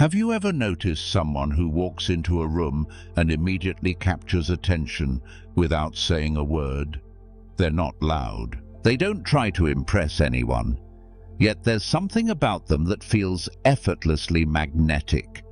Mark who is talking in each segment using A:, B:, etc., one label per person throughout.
A: Have you ever noticed someone who walks into a room and immediately captures attention without saying a word? They're not loud. They don't try to impress anyone. Yet there's something about them that feels effortlessly magnetic.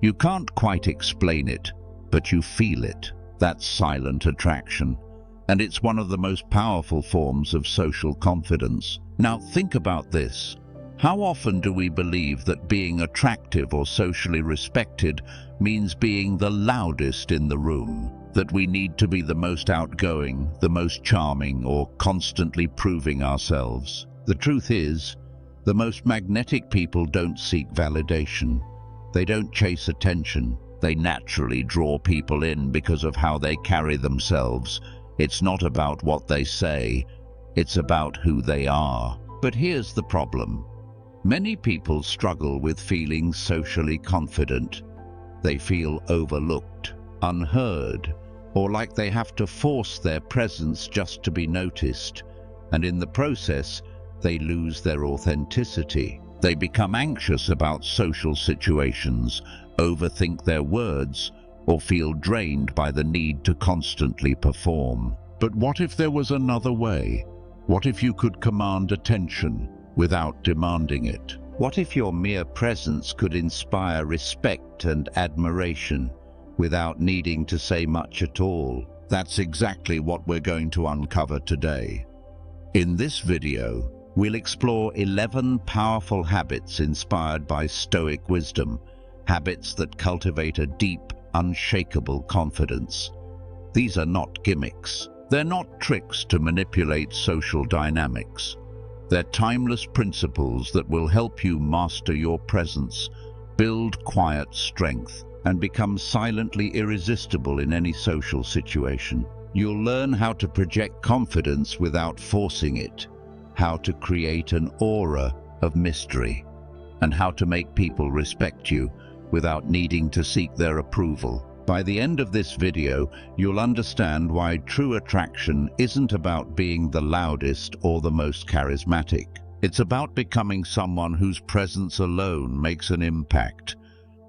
A: You can't quite explain it, but you feel it. That's silent attraction. And it's one of the most powerful forms of social confidence. Now think about this. How often do we believe that being attractive or socially respected means being the loudest in the room? That we need to be the most outgoing, the most charming, or constantly proving ourselves? The truth is, the most magnetic people don't seek validation. They don't chase attention. They naturally draw people in because of how they carry themselves. It's not about what they say, it's about who they are. But here's the problem. Many people struggle with feeling socially confident. They feel overlooked, unheard, or like they have to force their presence just to be noticed. And in the process, they lose their authenticity. They become anxious about social situations, overthink their words, or feel drained by the need to constantly perform. But what if there was another way? What if you could command attention without demanding it? What if your mere presence could inspire respect and admiration without needing to say much at all? That's exactly what we're going to uncover today. In this video, we'll explore 11 powerful habits inspired by Stoic wisdom, habits that cultivate a deep, unshakable confidence. These are not gimmicks. They're not tricks to manipulate social dynamics. They're timeless principles that will help you master your presence, build quiet strength, and become silently irresistible in any social situation. You'll learn how to project confidence without forcing it, how to create an aura of mystery, and how to make people respect you without needing to seek their approval. By the end of this video, you'll understand why true attraction isn't about being the loudest or the most charismatic. It's about becoming someone whose presence alone makes an impact,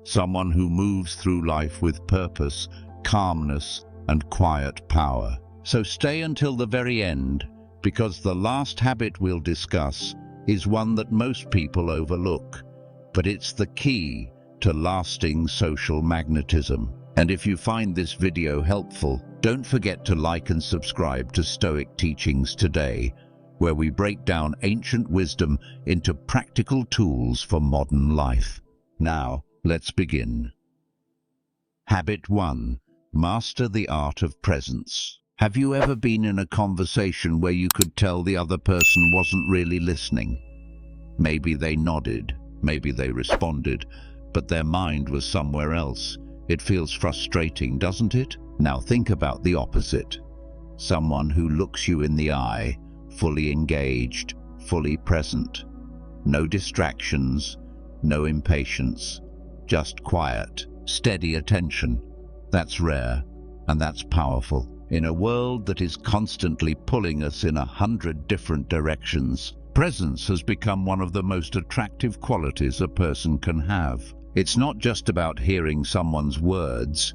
A: someone who moves through life with purpose, calmness, and quiet power. So stay until the very end, because the last habit we'll discuss is one that most people overlook, but it's the key to lasting social magnetism. And if you find this video helpful, don't forget to like and subscribe to Stoic Teachings Today, where we break down ancient wisdom into practical tools for modern life. Now, let's begin. Habit 1. Master the art of presence. Have you ever been in a conversation where you could tell the other person wasn't really listening? Maybe they nodded, maybe they responded, but their mind was somewhere else. It feels frustrating, doesn't it? Now think about the opposite. Someone who looks you in the eye, fully engaged, fully present. No distractions, no impatience, just quiet, steady attention. That's rare, and that's powerful. In a world that is constantly pulling us in 100 different directions, presence has become one of the most attractive qualities a person can have. It's not just about hearing someone's words,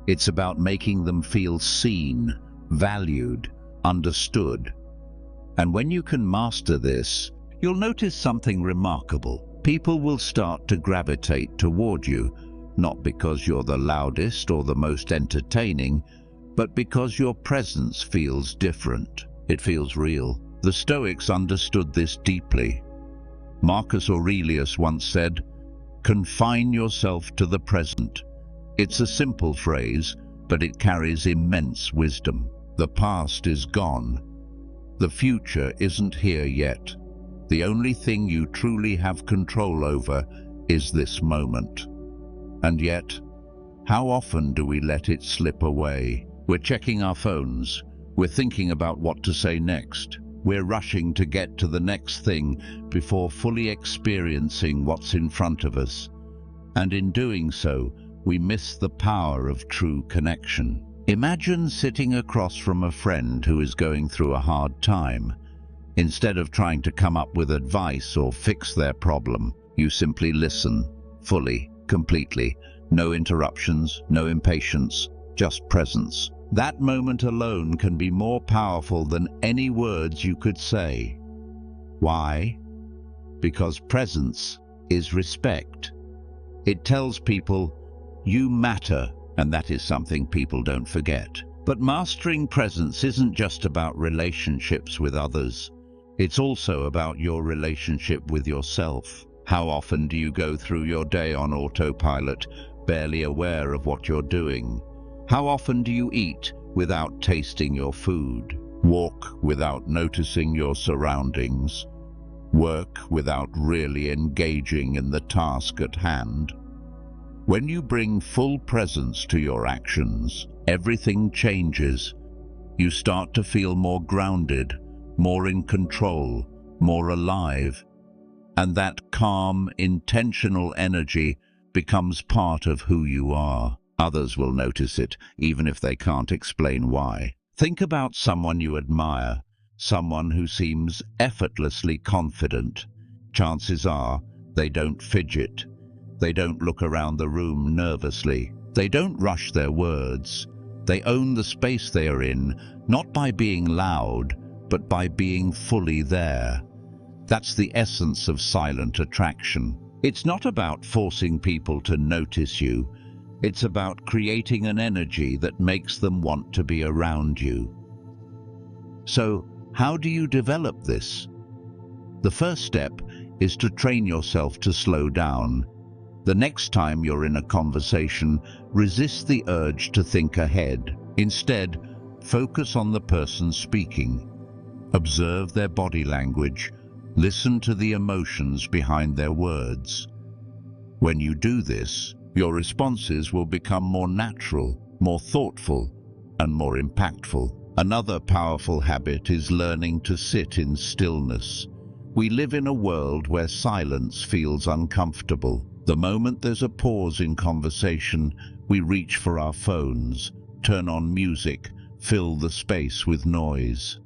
A: it's about making them feel seen, valued, understood. And when you can master this, you'll notice something remarkable. People will start to gravitate toward you, not because you're the loudest or the most entertaining, but because your presence feels different. It feels real. The Stoics understood this deeply. Marcus Aurelius once said, "Confine yourself to the present." It's a simple phrase, but it carries immense wisdom. The past is gone. The future isn't here yet. The only thing you truly have control over is this moment. And yet, how often do we let it slip away? We're checking our phones. We're thinking about what to say next. We're rushing to get to the next thing before fully experiencing what's in front of us. And in doing so, we miss the power of true connection. Imagine sitting across from a friend who is going through a hard time. Instead of trying to come up with advice or fix their problem, you simply listen fully. completely. No interruptions, no impatience, just presence. That moment alone can be more powerful than any words you could say. Why? Because presence is respect. It tells people, you matter, and that is something people don't forget. But mastering presence isn't just about relationships with others. It's also about your relationship with yourself. How often do you go through your day on autopilot, barely aware of what you're doing? How often do you eat without tasting your food, walk without noticing your surroundings, work without really engaging in the task at hand? When you bring full presence to your actions, everything changes. You start to feel more grounded, more in control, more alive. And that calm, intentional energy becomes part of who you are. Others will notice it, even if they can't explain why. Think about someone you admire, someone who seems effortlessly confident. Chances are they don't fidget. They don't look around the room nervously. They don't rush their words. They own the space they are in, not by being loud, but by being fully there. That's the essence of silent attraction. It's not about forcing people to notice you. It's about creating an energy that makes them want to be around you. So, how do you develop this? The first step is to train yourself to slow down. The next time you're in a conversation, resist the urge to think ahead. Instead, focus on the person speaking. Observe their body language. Listen to the emotions behind their words. When you do this, your responses will become more natural, more thoughtful, and more impactful. Another powerful habit is learning to sit in stillness. We live in a world where silence feels uncomfortable. The moment there's a pause in conversation, we reach for our phones, turn on music, fill the space with noise.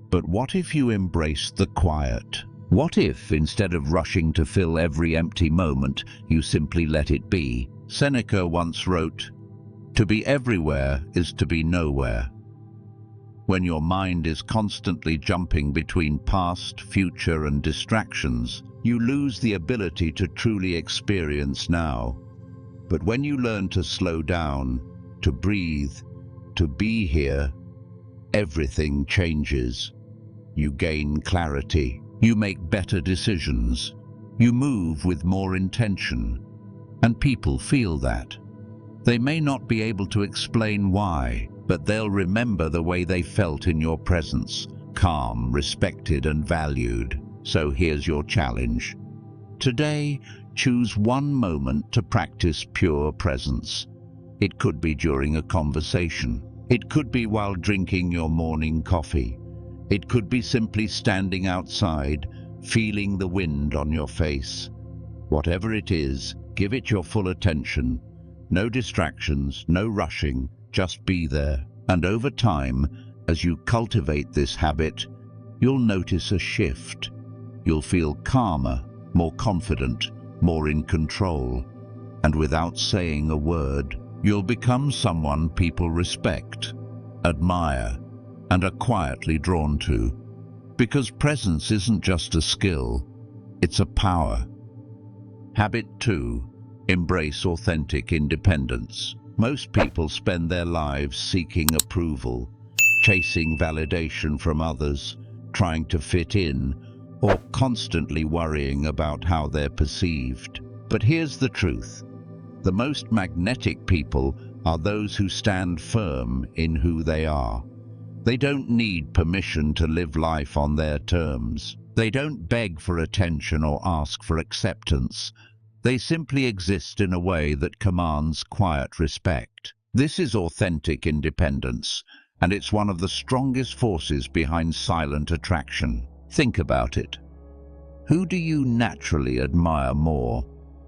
A: But what if you embraced the quiet? What if, instead of rushing to fill every empty moment, you simply let it be? Seneca once wrote, "To be everywhere is to be nowhere." When your mind is constantly jumping between past, future, and distractions, you lose the ability to truly experience now. But when you learn to slow down, to breathe, to be here, everything changes. You gain clarity. You make better decisions. You move with more intention. And people feel that. They may not be able to explain why, but they'll remember the way they felt in your presence, calm, respected, and valued. So here's your challenge. Today, choose one moment to practice pure presence. It could be during a conversation. It could be while drinking your morning coffee. It could be simply standing outside, feeling the wind on your face. Whatever it is, give it your full attention. No distractions, no rushing, just be there. And over time, as you cultivate this habit, you'll notice a shift. You'll feel calmer, more confident, more in control. And without saying a word, you'll become someone people respect, admire, and are quietly drawn to. Because presence isn't just a skill, it's a power. Habit 2. Embrace authentic independence. Most people spend their lives seeking approval, chasing validation from others, trying to fit in, or constantly worrying about how they're perceived. But here's the truth. The most magnetic people are those who stand firm in who they are. They don't need permission to live life on their terms. They don't beg for attention or ask for acceptance. They simply exist in a way that commands quiet respect. This is authentic independence, and it's one of the strongest forces behind silent attraction. Think about it. Who do you naturally admire more?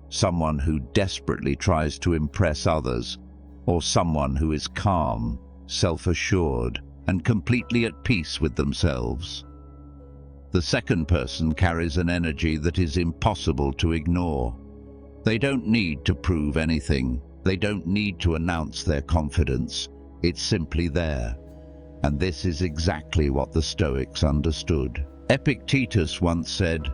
A: Someone who desperately tries to impress others, or someone who is calm, self-assured, and completely at peace with themselves? The second person carries an energy that is impossible to ignore. They don't need to prove anything. They don't need to announce their confidence. It's simply there. And this is exactly what the Stoics understood. Epictetus once said,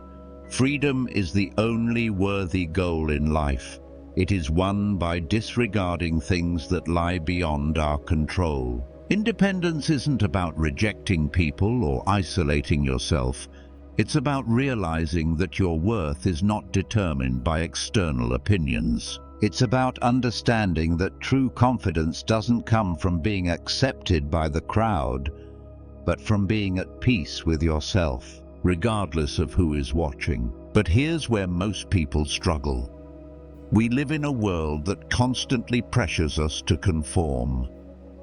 A: "Freedom is the only worthy goal in life. It is won by disregarding things that lie beyond our control." Independence isn't about rejecting people or isolating yourself. It's about realizing that your worth is not determined by external opinions. It's about understanding that true confidence doesn't come from being accepted by the crowd, but from being at peace with yourself, regardless of who is watching. But here's where most people struggle. We live in a world that constantly pressures us to conform.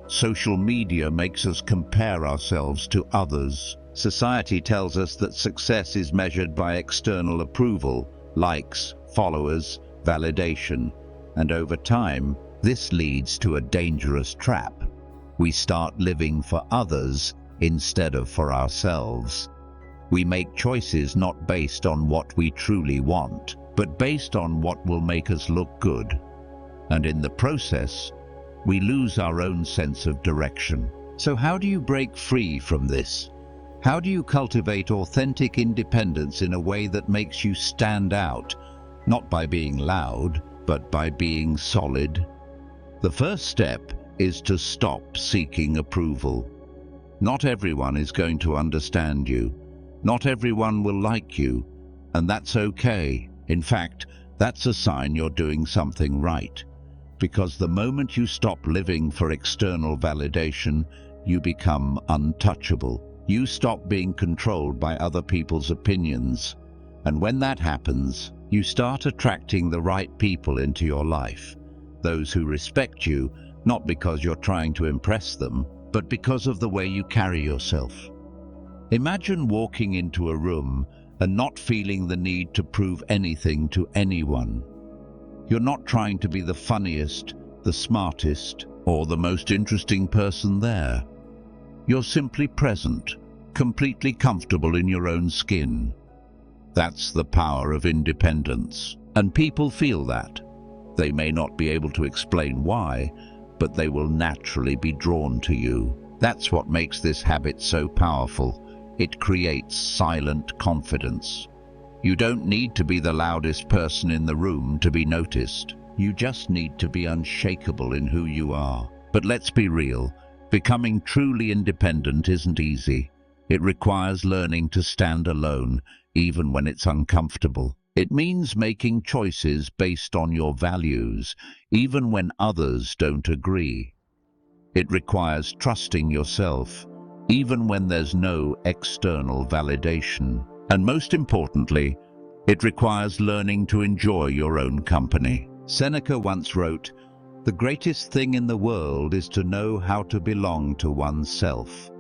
A: Social media makes us compare ourselves to others. Society tells us that success is measured by external approval, likes, followers, validation. And over time, this leads to a dangerous trap. We start living for others instead of for ourselves. We make choices not based on what we truly want, but based on what will make us look good. And in the process, we lose our own sense of direction. So how do you break free from this? How do you cultivate authentic independence in a way that makes you stand out, not by being loud, but by being solid? The first step is to stop seeking approval. Not everyone is going to understand you. Not everyone will like you, and that's okay. In fact, that's a sign you're doing something right. Because the moment you stop living for external validation, you become untouchable. You stop being controlled by other people's opinions. And when that happens, you start attracting the right people into your life. Those who respect you, not because you're trying to impress them, but because of the way you carry yourself. Imagine walking into a room and not feeling the need to prove anything to anyone. You're not trying to be the funniest, the smartest, or the most interesting person there. You're simply present, completely comfortable in your own skin. That's the power of independence. And people feel that. They may not be able to explain why, but they will naturally be drawn to you. That's what makes this habit so powerful. It creates silent confidence. You don't need to be the loudest person in the room to be noticed. You just need to be unshakable in who you are. But let's be real, becoming truly independent isn't easy. It requires learning to stand alone, even when it's uncomfortable. It means making choices based on your values, even when others don't agree. It requires trusting yourself, even when there's no external validation. And most importantly, it requires learning to enjoy your own company. Seneca once wrote, "The greatest thing in the world is to know how to belong to oneself."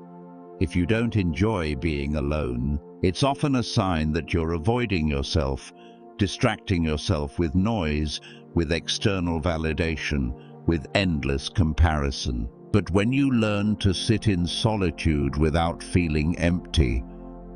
A: If you don't enjoy being alone, it's often a sign that you're avoiding yourself, distracting yourself with noise, with external validation, with endless comparison. But when you learn to sit in solitude without feeling empty,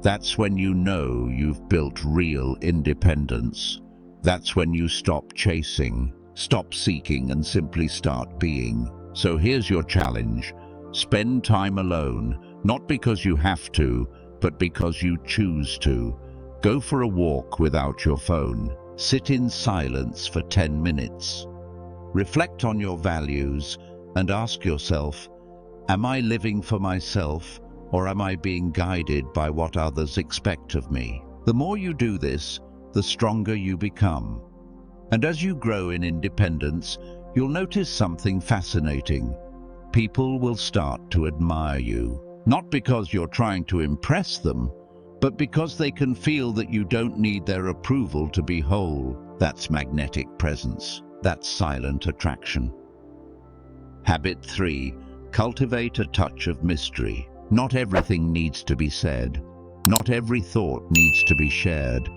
A: that's when you know you've built real independence. That's when you stop chasing, stop seeking, and simply start being. So here's your challenge. Spend time alone, not because you have to, but because you choose to. Go for a walk without your phone. Sit in silence for 10 minutes. Reflect on your values and ask yourself, am I living for myself, or am I being guided by what others expect of me? The more you do this, the stronger you become. And as you grow in independence, you'll notice something fascinating. People will start to admire you, not because you're trying to impress them, but because they can feel that you don't need their approval to be whole. That's magnetic presence. That's silent attraction. Habit 3. Cultivate a touch of mystery. Not everything needs to be said. Not every thought needs to be shared.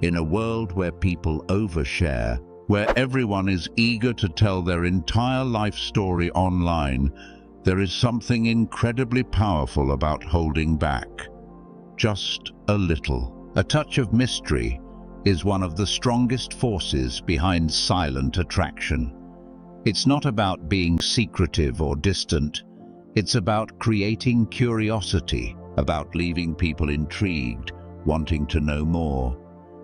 A: In a world where people overshare, where everyone is eager to tell their entire life story online, there is something incredibly powerful about holding back. Just a little. A touch of mystery is one of the strongest forces behind silent attraction. It's not about being secretive or distant. It's about creating curiosity, about leaving people intrigued, wanting to know more.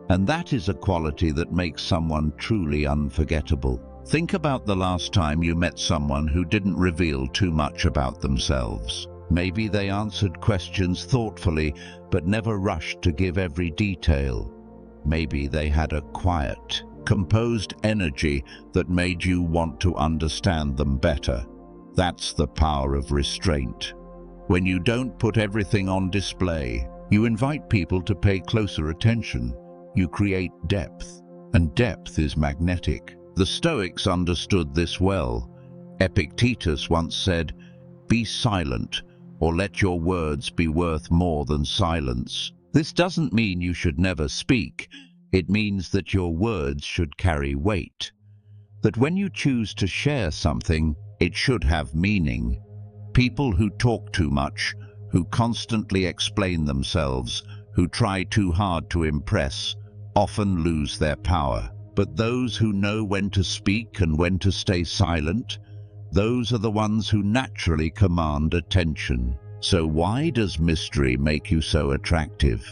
A: And that is a quality that makes someone truly unforgettable. Think about the last time you met someone who didn't reveal too much about themselves. Maybe they answered questions thoughtfully, but never rushed to give every detail. Maybe they had a quiet, composed energy that made you want to understand them better. That's the power of restraint. When you don't put everything on display, you invite people to pay closer attention. You create depth, and depth is magnetic. The Stoics understood this well. Epictetus once said, "Be silent, or let your words be worth more than silence." This doesn't mean you should never speak. It means that your words should carry weight. That when you choose to share something, it should have meaning. People who talk too much, who constantly explain themselves, who try too hard to impress, often lose their power. But those who know when to speak and when to stay silent, those are the ones who naturally command attention. So why does mystery make you so attractive?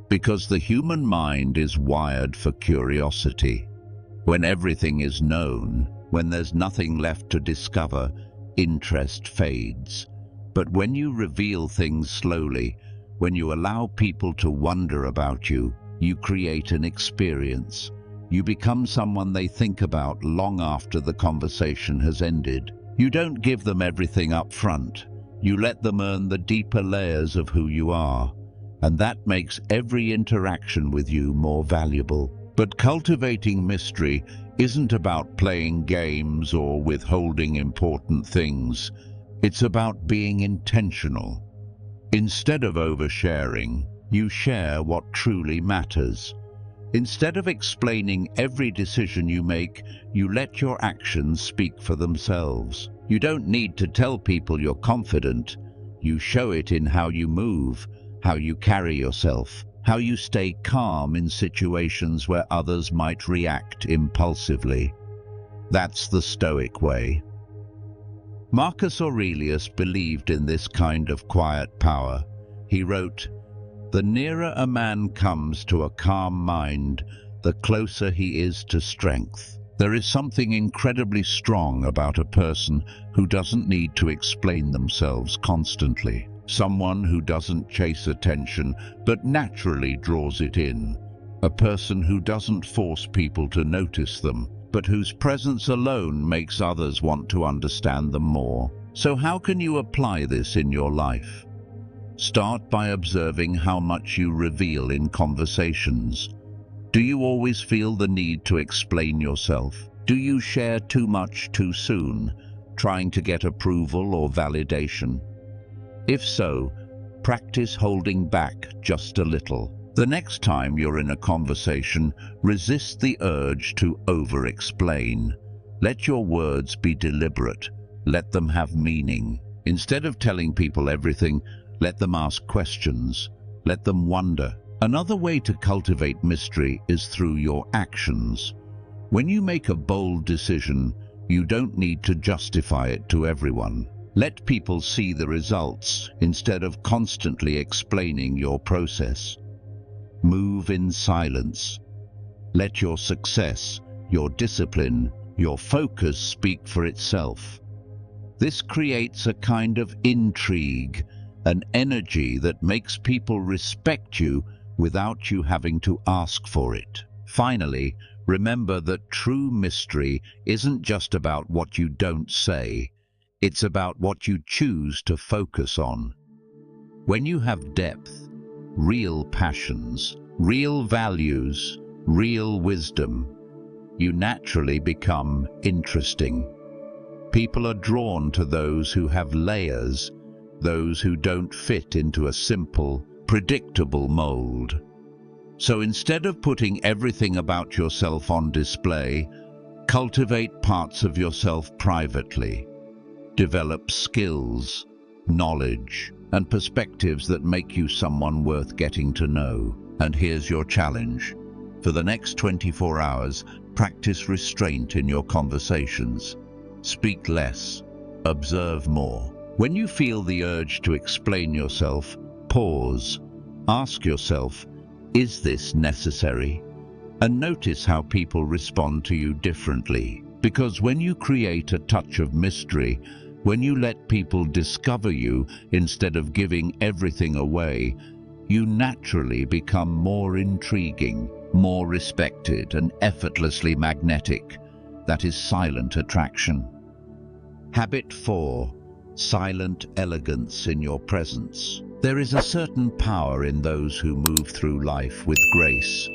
A: Because the human mind is wired for curiosity. When everything is known, when there's nothing left to discover, interest fades. But when you reveal things slowly, when you allow people to wonder about you, you create an experience. You become someone they think about long after the conversation has ended. You don't give them everything up front. You let them earn the deeper layers of who you are. And that makes every interaction with you more valuable. But cultivating mystery isn't about playing games or withholding important things. It's about being intentional. Instead of oversharing, you share what truly matters. Instead of explaining every decision you make, you let your actions speak for themselves. You don't need to tell people you're confident. You show it in how you move, how you carry yourself, how you stay calm in situations where others might react impulsively. That's the Stoic way. Marcus Aurelius believed in this kind of quiet power. He wrote, "The nearer a man comes to a calm mind, the closer he is to strength." There is something incredibly strong about a person who doesn't need to explain themselves constantly. Someone who doesn't chase attention, but naturally draws it in. A person who doesn't force people to notice them, but whose presence alone makes others want to understand them more. So how can you apply this in your life? Start by observing how much you reveal in conversations. Do you always feel the need to explain yourself? Do you share too much too soon, trying to get approval or validation? If so, practice holding back just a little. The next time you're in a conversation, resist the urge to over-explain. Let your words be deliberate. Let them have meaning. Instead of telling people everything, let them ask questions. Let them wonder. Another way to cultivate mystery is through your actions. When you make a bold decision, you don't need to justify it to everyone. Let people see the results instead of constantly explaining your process. Move in silence. Let your success, your discipline, your focus speak for itself. This creates a kind of intrigue, an energy that makes people respect you without you having to ask for it. Finally, remember that true mystery isn't just about what you don't say. It's about what you choose to focus on. When you have depth, real passions, real values, real wisdom, you naturally become interesting. People are drawn to those who have layers, those who don't fit into a simple, predictable mold. So instead of putting everything about yourself on display, cultivate parts of yourself privately. Develop skills, knowledge, and perspectives that make you someone worth getting to know. And here's your challenge. For the next 24 hours, practice restraint in your conversations. Speak less, observe more. When you feel the urge to explain yourself, pause. Ask yourself, is this necessary? And notice how people respond to you differently. Because when you create a touch of mystery, when you let people discover you instead of giving everything away, you naturally become more intriguing, more respected, and effortlessly magnetic. That is silent attraction. Habit 4. Silent elegance in your presence. There is a certain power in those who move through life with grace,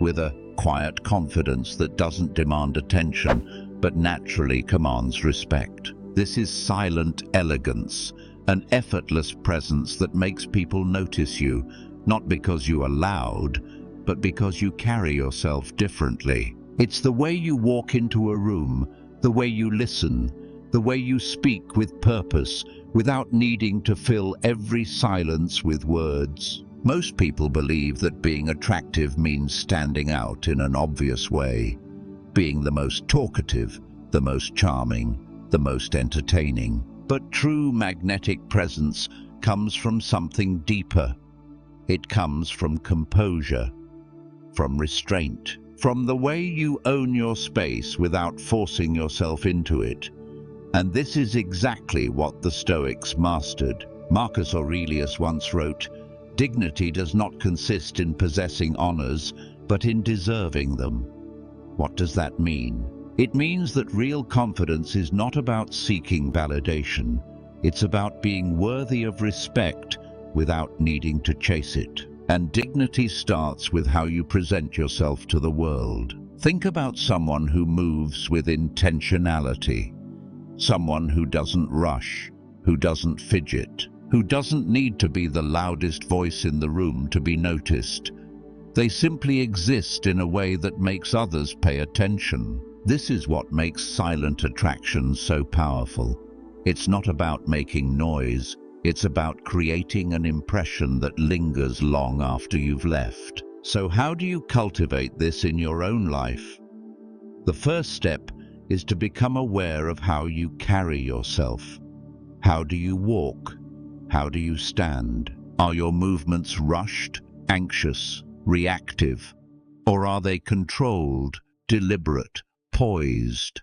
A: with a quiet confidence that doesn't demand attention, but naturally commands respect. This is silent elegance, an effortless presence that makes people notice you, not because you are loud, but because you carry yourself differently. It's the way you walk into a room, the way you listen, the way you speak with purpose, without needing to fill every silence with words. Most people believe that being attractive means standing out in an obvious way, being the most talkative, the most charming, the most entertaining. But true magnetic presence comes from something deeper. It comes from composure, from restraint, from the way you own your space without forcing yourself into it. And this is exactly what the Stoics mastered. Marcus Aurelius once wrote, "Dignity does not consist in possessing honors, but in deserving them." What does that mean? It means that real confidence is not about seeking validation. It's about being worthy of respect without needing to chase it. And dignity starts with how you present yourself to the world. Think about someone who moves with intentionality. Someone who doesn't rush, who doesn't fidget, who doesn't need to be the loudest voice in the room to be noticed. They simply exist in a way that makes others pay attention. This is what makes silent attraction so powerful. It's not about making noise, it's about creating an impression that lingers long after you've left. So how do you cultivate this in your own life? The first step is to become aware of how you carry yourself. How do you walk? How do you stand? Are your movements rushed, anxious, reactive? Or are they controlled, deliberate, poised?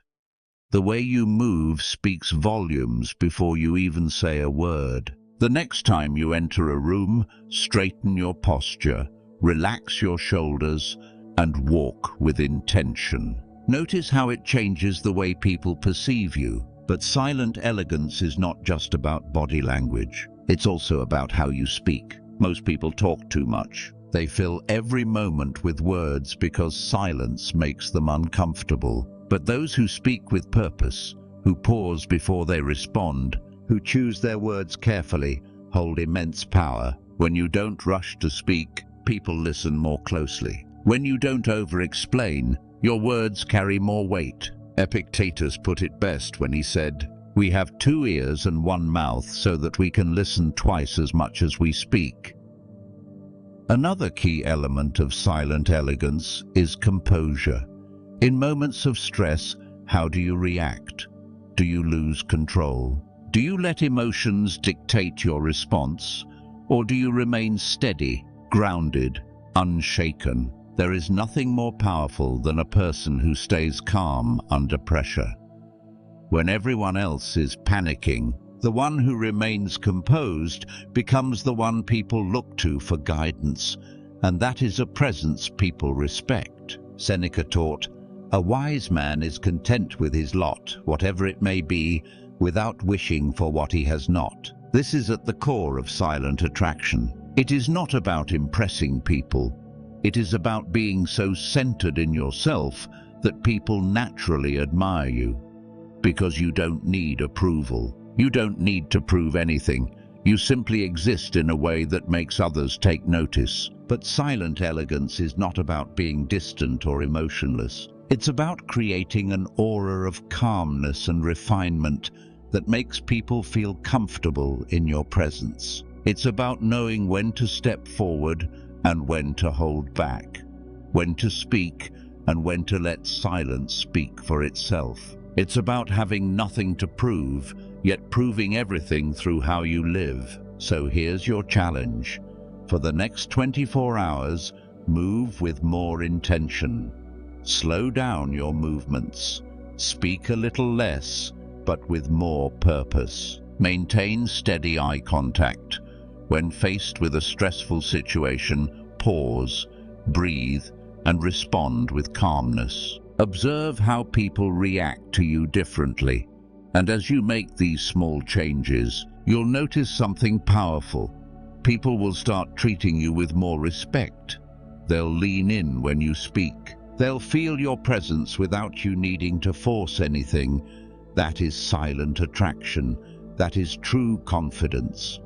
A: The way you move speaks volumes before you even say a word. The next time you enter a room, straighten your posture, relax your shoulders, and walk with intention. Notice how it changes the way people perceive you. But silent elegance is not just about body language. It's also about how you speak. Most people talk too much. They fill every moment with words because silence makes them uncomfortable. But those who speak with purpose, who pause before they respond, who choose their words carefully, hold immense power. When you don't rush to speak, people listen more closely. When you don't over-explain, your words carry more weight. Epictetus put it best when he said, "We have 2 ears and 1 mouth so that we can listen twice as much as we speak." Another key element of silent elegance is composure. In moments of stress, how do you react? Do you lose control? Do you let emotions dictate your response? Or do you remain steady, grounded, unshaken? There is nothing more powerful than a person who stays calm under pressure. When everyone else is panicking, the one who remains composed becomes the one people look to for guidance, and that is a presence people respect. Seneca taught, "A wise man is content with his lot, whatever it may be, without wishing for what he has not." This is at the core of silent attraction. It is not about impressing people. It is about being so centered in yourself that people naturally admire you. Because you don't need approval. You don't need to prove anything. You simply exist in a way that makes others take notice. But silent elegance is not about being distant or emotionless. It's about creating an aura of calmness and refinement that makes people feel comfortable in your presence. It's about knowing when to step forward and when to hold back. when to speak, and when to let silence speak for itself. It's about having nothing to prove, yet proving everything through how you live. So here's your challenge. For the next 24 hours, move with more intention. Slow down your movements. Speak a little less, but with more purpose. Maintain steady eye contact. When faced with a stressful situation, pause, breathe, and respond with calmness. Observe how people react to you differently. And as you make these small changes, you'll notice something powerful. People will start treating you with more respect. They'll lean in when you speak. They'll feel your presence without you needing to force anything. That is silent attraction. That is true confidence.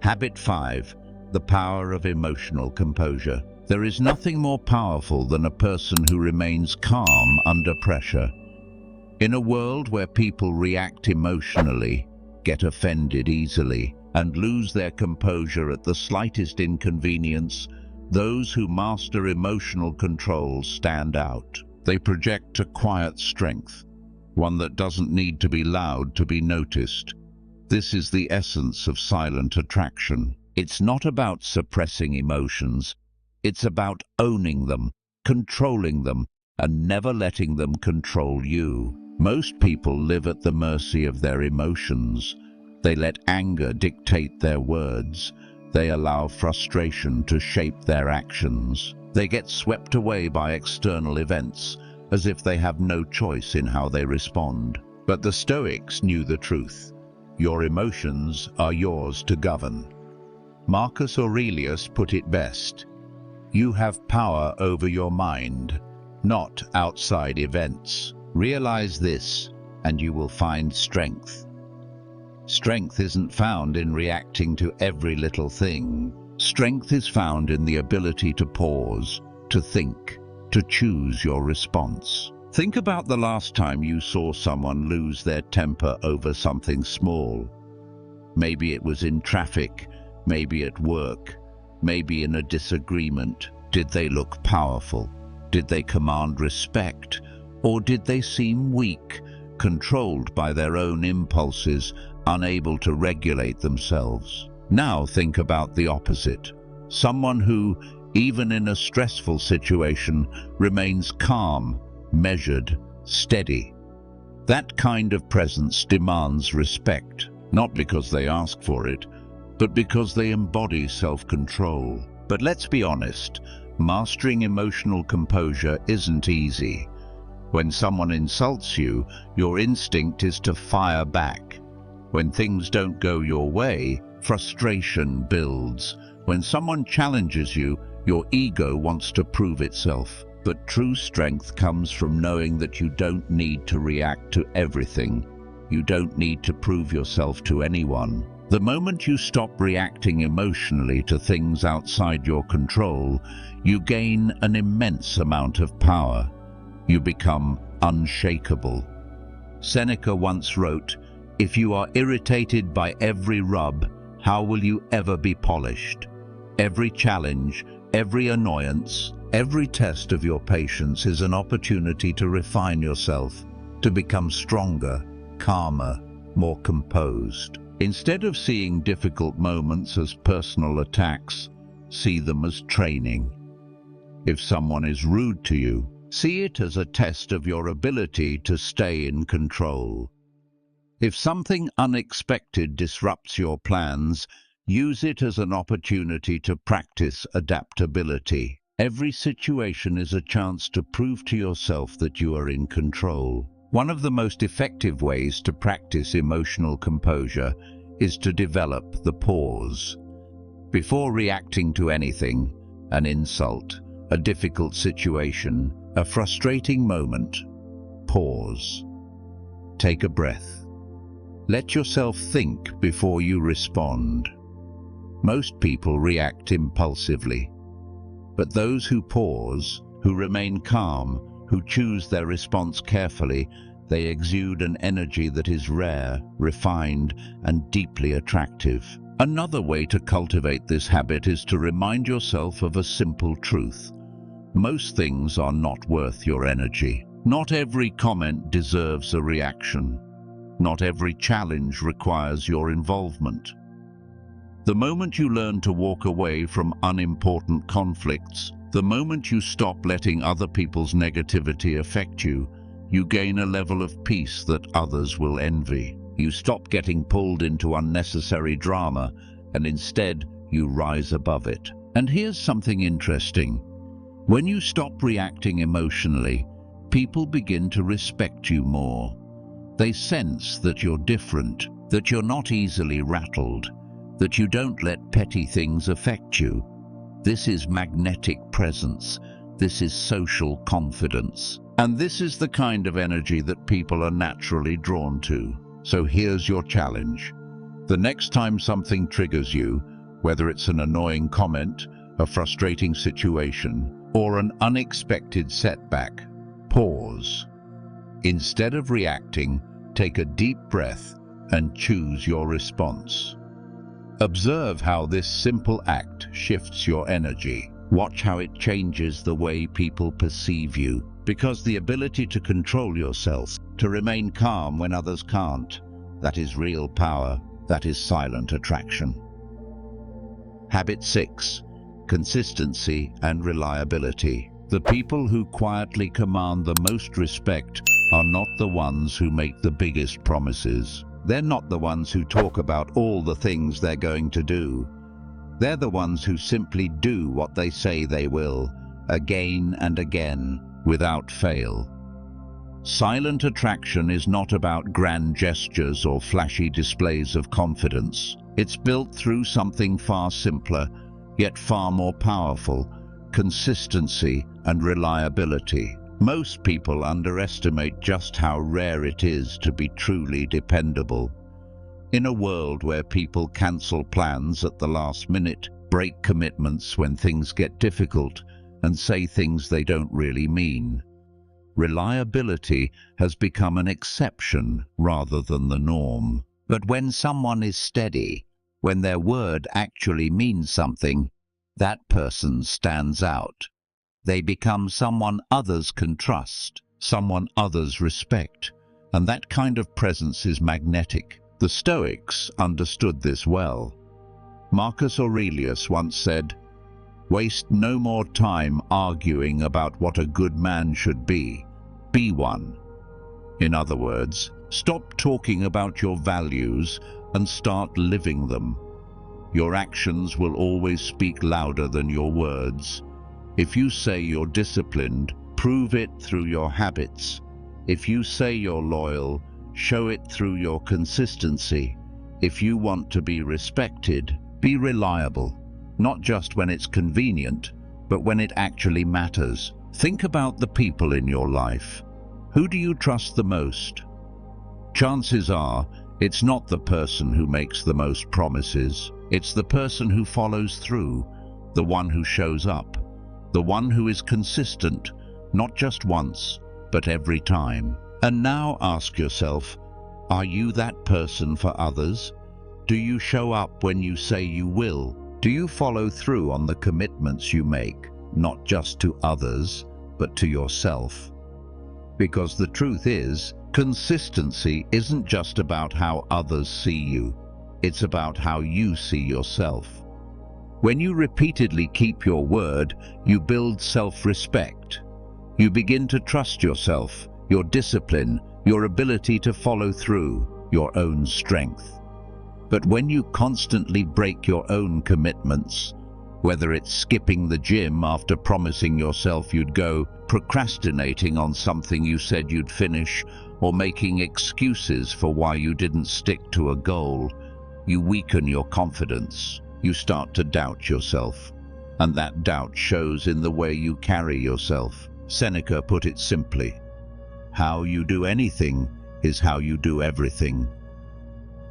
A: Habit 5. The power of emotional composure. There is nothing more powerful than a person who remains calm under pressure. In a world where people react emotionally, get offended easily, and lose their composure at the slightest inconvenience, those who master emotional control stand out. They project a quiet strength, one that doesn't need to be loud to be noticed. This is the essence of silent attraction. It's not about suppressing emotions. It's about owning them, controlling them, and never letting them control you. Most people live at the mercy of their emotions. They let anger dictate their words. They allow frustration to shape their actions. They get swept away by external events, as if they have no choice in how they respond. But the Stoics knew the truth. Your emotions are yours to govern. Marcus Aurelius put it best. You have power over your mind, not outside events. Realize this, and you will find strength. Strength isn't found in reacting to every little thing. Strength is found in the ability to pause, to think, to choose your response. Think about the last time you saw someone lose their temper over something small. Maybe it was in traffic, maybe at work, maybe in a disagreement. Did they look powerful? Did they command respect? Or did they seem weak, controlled by their own impulses, unable to regulate themselves? Now think about the opposite. Someone who, even in a stressful situation, remains calm, measured, steady. That kind of presence demands respect, not because they ask for it, but because they embody self-control. But let's be honest, mastering emotional composure isn't easy. When someone insults you, your instinct is to fire back. When things don't go your way, frustration builds. When someone challenges you, your ego wants to prove itself. But true strength comes from knowing that you don't need to react to everything. You don't need to prove yourself to anyone. The moment you stop reacting emotionally to things outside your control, you gain an immense amount of power. You become unshakable. Seneca once wrote, "If you are irritated by every rub, how will you ever be polished?" Every challenge, every annoyance, every test of your patience is an opportunity to refine yourself, to become stronger, calmer, more composed. Instead of seeing difficult moments as personal attacks, see them as training. If someone is rude to you, see it as a test of your ability to stay in control. If something unexpected disrupts your plans, use it as an opportunity to practice adaptability. Every situation is a chance to prove to yourself that you are in control. One of the most effective ways to practice emotional composure is to develop the pause. Before reacting to anything, an insult, a difficult situation, a frustrating moment, pause. Take a breath. Let yourself think before you respond. Most people react impulsively, but those who pause, who remain calm, who choose their response carefully, they exude an energy that is rare, refined, and deeply attractive. Another way to cultivate this habit is to remind yourself of a simple truth. Most things are not worth your energy. Not every comment deserves a reaction. Not every challenge requires your involvement. The moment you learn to walk away from unimportant conflicts, the moment you stop letting other people's negativity affect you, you gain a level of peace that others will envy. You stop getting pulled into unnecessary drama, and instead you rise above it. And here's something interesting. When you stop reacting emotionally, people begin to respect you more. They sense that you're different, that you're not easily rattled, that you don't let petty things affect you. This is magnetic presence. This is social confidence. And this is the kind of energy that people are naturally drawn to. So here's your challenge. The next time something triggers you, whether it's an annoying comment, a frustrating situation, or an unexpected setback, pause. Instead of reacting, take a deep breath and choose your response. Observe how this simple act shifts your energy. Watch how it changes the way people perceive you, because the ability to control yourself, to remain calm when others can't, that is real power, that is silent attraction. Habit 6. Consistency and reliability. The people who quietly command the most respect are not the ones who make the biggest promises. They're not the ones who talk about all the things they're going to do. They're the ones who simply do what they say they will, again and again, without fail. Silent attraction is not about grand gestures or flashy displays of confidence. It's built through something far simpler, yet far more powerful: consistency and reliability. Most people underestimate just how rare it is to be truly dependable. In a world where people cancel plans at the last minute, break commitments when things get difficult, and say things they don't really mean, reliability has become an exception rather than the norm. But when someone is steady, when their word actually means something, that person stands out. They become someone others can trust, someone others respect, and that kind of presence is magnetic. The Stoics understood this well. Marcus Aurelius once said, "Waste no more time arguing about what a good man should be one." In other words, stop talking about your values and start living them. Your actions will always speak louder than your words. If you say you're disciplined, prove it through your habits. If you say you're loyal, show it through your consistency. If you want to be respected, be reliable, not just when it's convenient, but when it actually matters. Think about the people in your life. Who do you trust the most? Chances are, it's not the person who makes the most promises. It's the person who follows through, the one who shows up, the one who is consistent, not just once, but every time. And now ask yourself, are you that person for others? Do you show up when you say you will? Do you follow through on the commitments you make, not just to others, but to yourself? Because the truth is, consistency isn't just about how others see you. It's about how you see yourself. When you repeatedly keep your word, you build self-respect. You begin to trust yourself, your discipline, your ability to follow through, your own strength. But when you constantly break your own commitments, whether it's skipping the gym after promising yourself you'd go, procrastinating on something you said you'd finish, or making excuses for why you didn't stick to a goal, you weaken your confidence. You start to doubt yourself, and that doubt shows in the way you carry yourself. Seneca put it simply, how you do anything is how you do everything.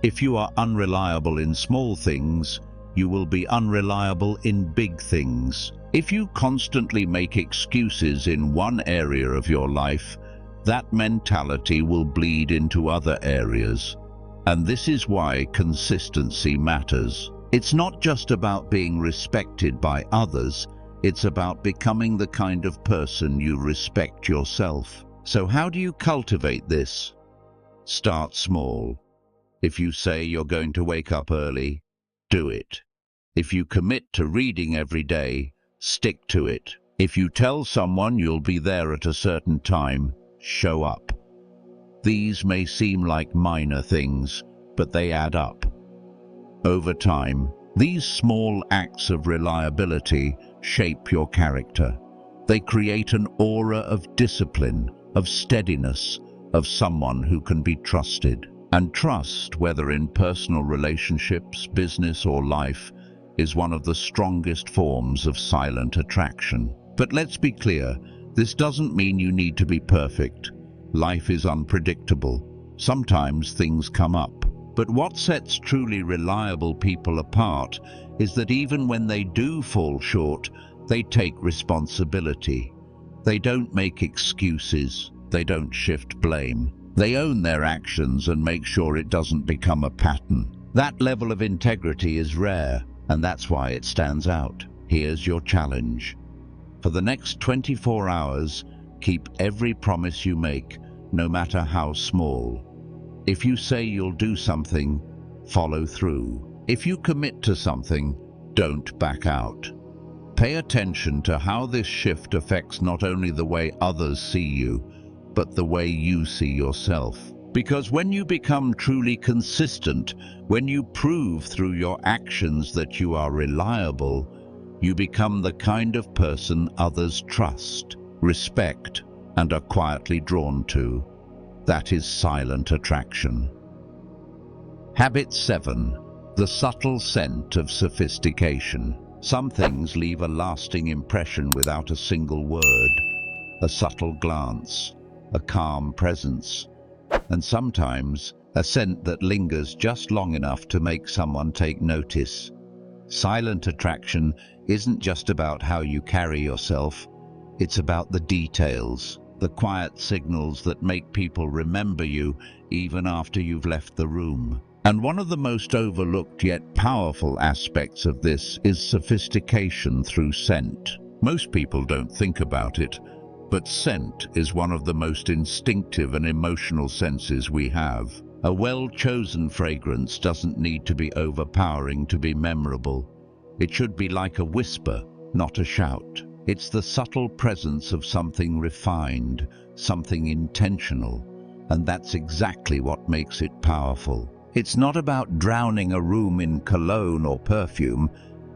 A: If you are unreliable in small things, you will be unreliable in big things. If you constantly make excuses in one area of your life, that mentality will bleed into other areas. And this is why consistency matters. It's not just about being respected by others, It's about becoming the kind of person you respect yourself. So how do you cultivate this? Start small. If you say you're going to wake up early, do it. If you commit to reading every day, stick to it. If you tell someone you'll be there at a certain time, show up. These may seem like minor things, but they add up. Over time, these small acts of reliability shape your character. They create an aura of discipline, of steadiness, of someone who can be trusted. And trust, whether in personal relationships, business, or life, is one of the strongest forms of silent attraction. But let's be clear, this doesn't mean you need to be perfect. Life is unpredictable. Sometimes things come up. But what sets truly reliable people apart is that even when they do fall short, they take responsibility. They don't make excuses. They don't shift blame. They own their actions and make sure it doesn't become a pattern. That level of integrity is rare, and that's why it stands out. Here's your challenge. For the next 24 hours, keep every promise you make, no matter how small. If you say you'll do something, follow through. If you commit to something, don't back out. Pay attention to how this shift affects not only the way others see you, but the way you see yourself. Because when you become truly consistent, when you prove through your actions that you are reliable, you become the kind of person others trust, respect, and are quietly drawn to. That is silent attraction. Habit 7. The subtle scent of sophistication. Some things leave a lasting impression without a single word. A subtle glance, a calm presence, and sometimes a scent that lingers just long enough to make someone take notice. Silent attraction isn't just about how you carry yourself, it's about the details, the quiet signals that make people remember you even after you've left the room. And one of the most overlooked yet powerful aspects of this is sophistication through scent. Most people don't think about it, but scent is one of the most instinctive and emotional senses we have. A well-chosen fragrance doesn't need to be overpowering to be memorable. It should be like a whisper, not a shout. It's the subtle presence of something refined, something intentional, and that's exactly what makes it powerful. It's not about drowning a room in cologne or perfume.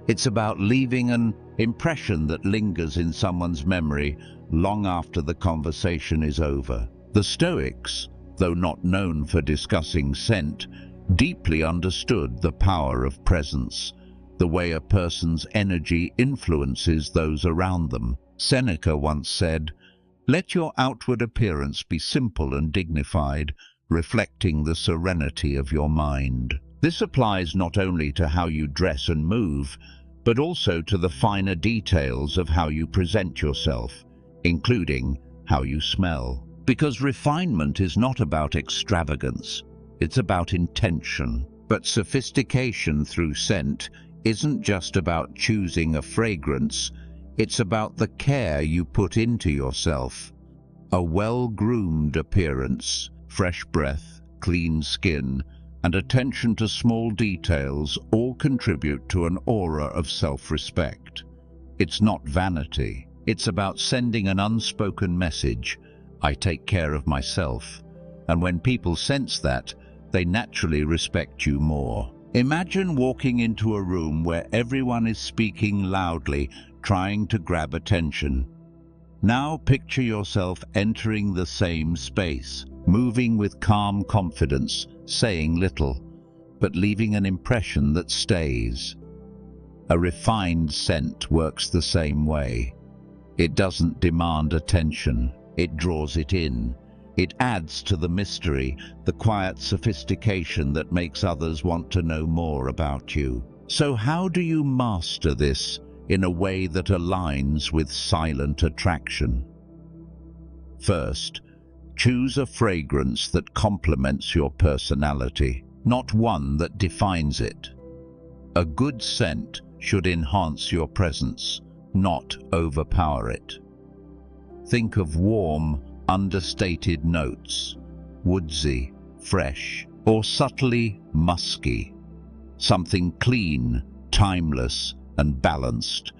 A: It's about leaving an impression that lingers in someone's memory long after the conversation is over. The Stoics, though not known for discussing scent, deeply understood the power of presence, the way a person's energy influences those around them. Seneca once said, "Let your outward appearance be simple and dignified, reflecting the serenity of your mind." This applies not only to how you dress and move, but also to the finer details of how you present yourself, including how you smell. Because refinement is not about extravagance, it's about intention. But sophistication through scent isn't just about choosing a fragrance, it's about the care you put into yourself. A well-groomed appearance, fresh breath, clean skin, and attention to small details all contribute to an aura of self-respect. It's not vanity. It's about sending an unspoken message: I take care of myself. And when people sense that, they naturally respect you more. Imagine walking into a room where everyone is speaking loudly, trying to grab attention. Now picture yourself entering the same space, moving with calm confidence, saying little, but leaving an impression that stays. A refined scent works the same way. It doesn't demand attention, it draws it in. It adds to the mystery, the quiet sophistication that makes others want to know more about you. So how do you master this in a way that aligns with silent attraction? First, choose a fragrance that complements your personality, not one that defines it. A good scent should enhance your presence, not overpower it. Think of warm, understated notes, woodsy, fresh, or subtly musky. Something clean, timeless, and balanced.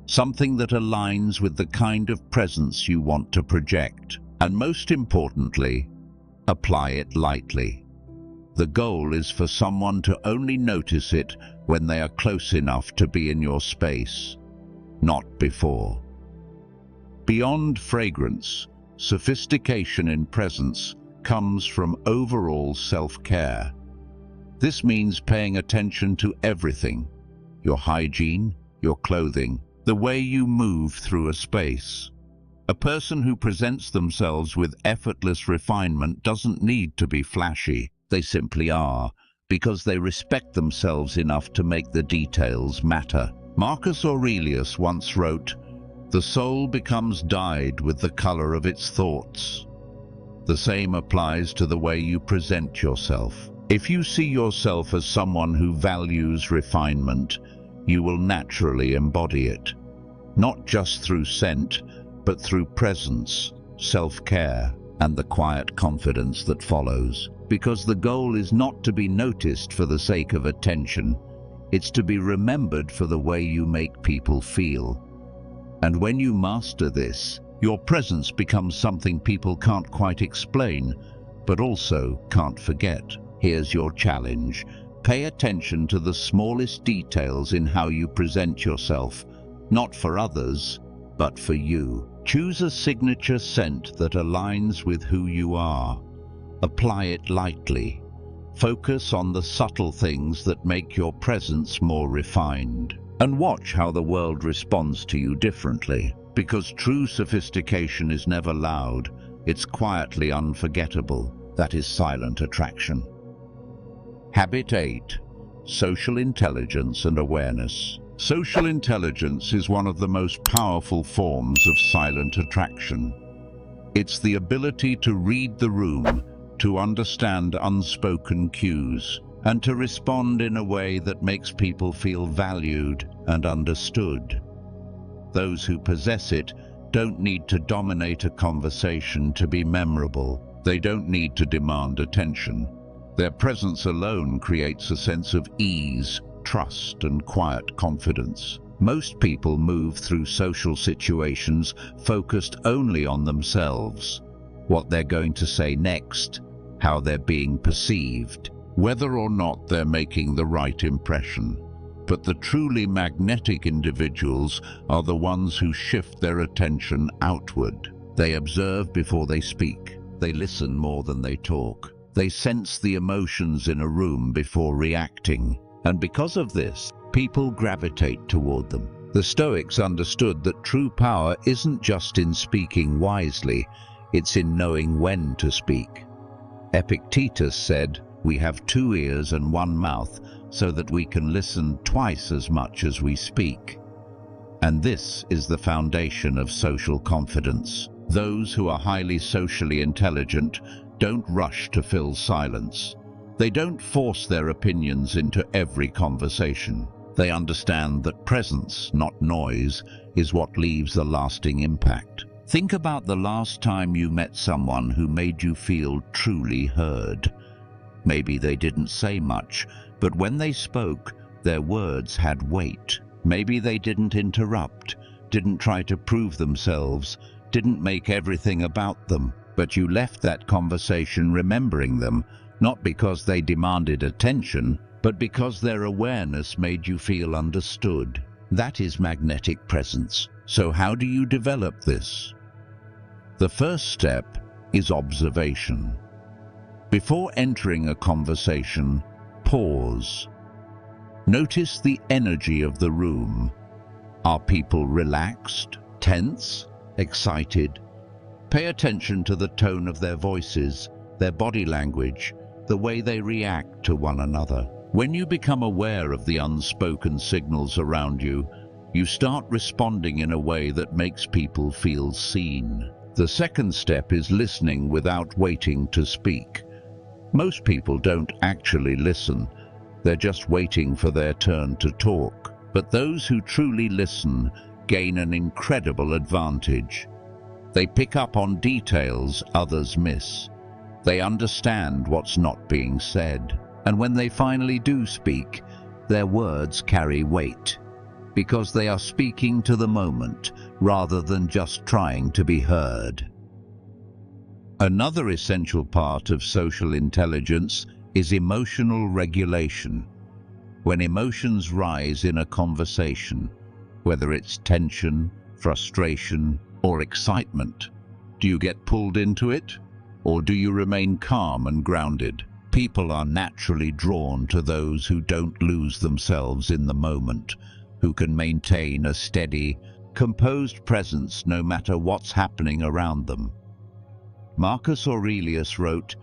A: Something that aligns with the kind of presence you want to project. And most importantly, apply it lightly. The goal is for someone to only notice it when they are close enough to be in your space, not before. Beyond fragrance, sophistication in presence comes from overall self-care. This means paying attention to everything: your hygiene, your clothing, the way you move through a space. A person who presents themselves with effortless refinement doesn't need to be flashy. They simply are, because they respect themselves enough to make the details matter. Marcus Aurelius once wrote, "The soul becomes dyed with the color of its thoughts." The same applies to the way you present yourself. If you see yourself as someone who values refinement, you will naturally embody it. Not just through scent, but through presence, self-care, and the quiet confidence that follows. Because the goal is not to be noticed for the sake of attention, it's to be remembered for the way you make people feel. And when you master this, your presence becomes something people can't quite explain, but also can't forget. Here's your challenge. Pay attention to the smallest details in how you present yourself, not for others, but for you. Choose a signature scent that aligns with who you are. Apply it lightly. Focus on the subtle things that make your presence more refined. And watch how the world responds to you differently. Because true sophistication is never loud, it's quietly unforgettable. That is silent attraction. Habit 8. Social intelligence and awareness. Social intelligence is one of the most powerful forms of silent attraction. It's the ability to read the room, to understand unspoken cues, and to respond in a way that makes people feel valued and understood. Those who possess it don't need to dominate a conversation to be memorable. They don't need to demand attention. Their presence alone creates a sense of ease, trust, and quiet confidence. Most people move through social situations focused only on themselves, what they're going to say next, how they're being perceived, whether or not they're making the right impression. But the truly magnetic individuals are the ones who shift their attention outward. They observe before they speak. They listen more than they talk. They sense the emotions in a room before reacting. And because of this, people gravitate toward them. The Stoics understood that true power isn't just in speaking wisely, it's in knowing when to speak. Epictetus said, "We have 2 ears and 1 mouth, so that we can listen twice as much as we speak." And this is the foundation of social confidence. Those who are highly socially intelligent don't rush to fill silence. They don't force their opinions into every conversation. They understand that presence, not noise, is what leaves a lasting impact. Think about the last time you met someone who made you feel truly heard. Maybe they didn't say much, but when they spoke, their words had weight. Maybe they didn't interrupt, didn't try to prove themselves, didn't make everything about them, but you left that conversation remembering them, not because they demanded attention, but because their awareness made you feel understood. That is magnetic presence. So how do you develop this? The first step is observation. Before entering a conversation, pause. Notice the energy of the room. Are people relaxed, tense, excited? Pay attention to the tone of their voices, their body language, the way they react to one another. When you become aware of the unspoken signals around you, you start responding in a way that makes people feel seen. The second step is listening without waiting to speak. Most people don't actually listen. They're just waiting for their turn to talk. But those who truly listen gain an incredible advantage. They pick up on details others miss. They understand what's not being said. And when they finally do speak, their words carry weight, because they are speaking to the moment rather than just trying to be heard. Another essential part of social intelligence is emotional regulation. When emotions rise in a conversation, whether it's tension, frustration, or excitement, do you get pulled into it, or do you remain calm and grounded? People are naturally drawn to those who don't lose themselves in the moment, who can maintain a steady, composed presence no matter what's happening around them. Marcus Aurelius wrote,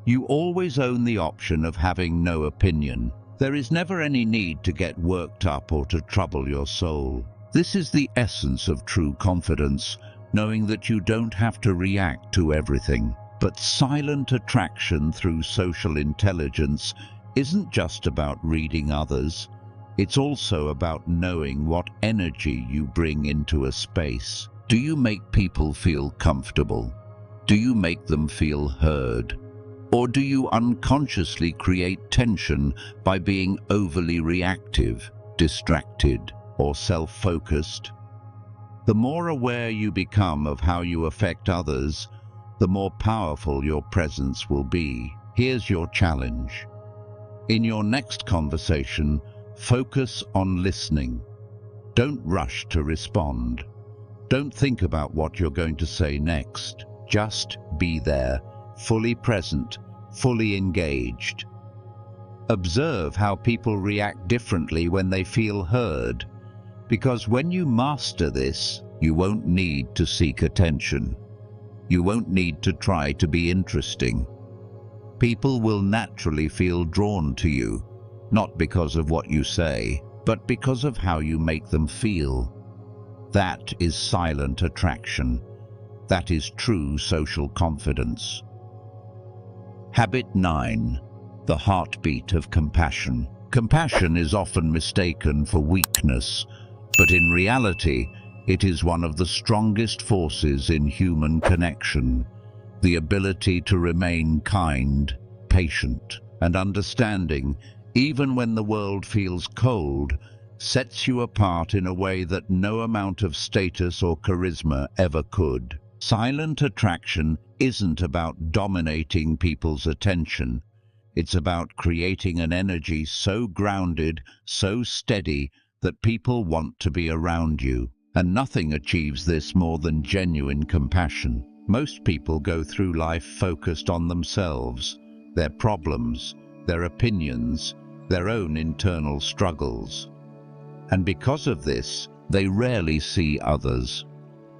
A: "You always own the option of having no opinion. There is never any need to get worked up or to trouble your soul." This is the essence of true confidence, knowing that you don't have to react to everything. But silent attraction through social intelligence isn't just about reading others. It's also about knowing what energy you bring into a space. Do you make people feel comfortable? Do you make them feel heard? Or do you unconsciously create tension by being overly reactive, distracted, or self-focused? The more aware you become of how you affect others, the more powerful your presence will be. Here's your challenge. In your next conversation, focus on listening. Don't rush to respond. Don't think about what you're going to say next. Just be there, fully present, fully engaged. Observe how people react differently when they feel heard, because when you master this, you won't need to seek attention. You won't need to try to be interesting. People will naturally feel drawn to you, not because of what you say, but because of how you make them feel. That is silent attraction. That is true social confidence. Habit 9. The heartbeat of compassion. Compassion is often mistaken for weakness, but in reality, it is one of the strongest forces in human connection. The ability to remain kind, patient, and understanding, even when the world feels cold, sets you apart in a way that no amount of status or charisma ever could. Silent attraction isn't about dominating people's attention. It's about creating an energy so grounded, so steady, that people want to be around you. And nothing achieves this more than genuine compassion. Most people go through life focused on themselves, their problems, their opinions, their own internal struggles. And because of this, they rarely see others.